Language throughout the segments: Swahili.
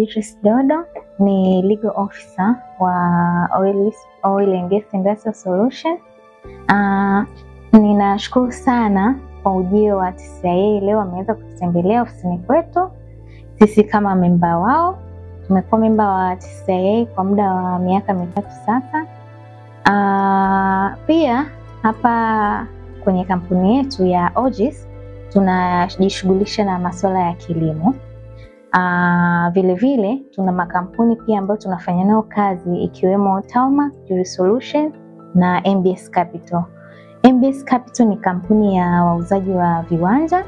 Beatrice Dodo, ni legal officer wa Oil and Gas Industrial Solution. Ninashukuru sana kwa ujio wa TCCIA leo wameweza kutembelea ofisini kwetu. Sisi kama memba wao, tumekuwa memba wa TCCIA kwa muda wa miaka 3 sasa. Pia hapa kwenye kampuni yetu ya OGIS tunajishughulisha na masuala ya kilimo. Vile vile tuna makampuni pia ambayo tunafanya nao kazi ikiwemo Taumac, Jury Solution na MBS Capital. MBS Capital ni kampuni ya wauzaji wa viwanja.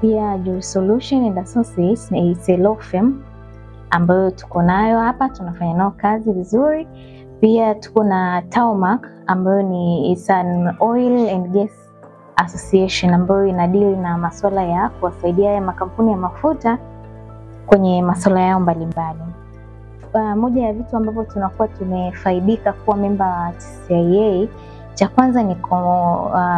Pia Jury Solution and Associates ni law firm ambayo tuko nayo hapa, tunafanya nao kazi vizuri. Pia tuko na Taumac ambayo ni an oil and gas association ambayo inadili na masuala ya kuwasaidia ya makampuni ya mafuta kwenye masuala yao mbalimbali. Moja ya vitu ambavyo tunakuwa tumefaidika kuwa memba wa TCCIA, cha kwanza ni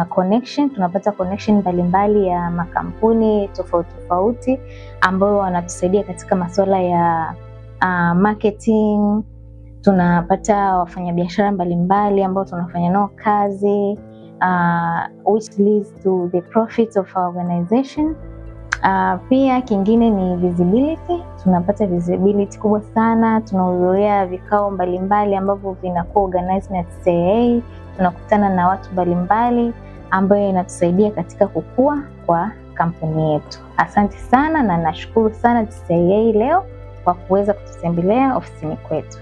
connection. Tunapata connection mbalimbali ya makampuni tofauti ambayo wanatusaidia katika masuala ya marketing. Tunapata wafanyabiashara mbalimbali ambao tunafanya nao kazi, which leads to the profits of our organization. Pia kingine ni visibility. Tunapata visibility kubwa sana, tunahudhuria vikao mbalimbali ambavyo vinakuwa organized na TCCIA. Tunakutana na watu mbalimbali ambayo inatusaidia katika kukua kwa kampuni yetu. Asante sana na nashukuru sana TCCIA leo kwa kuweza kututembelea ofisini kwetu.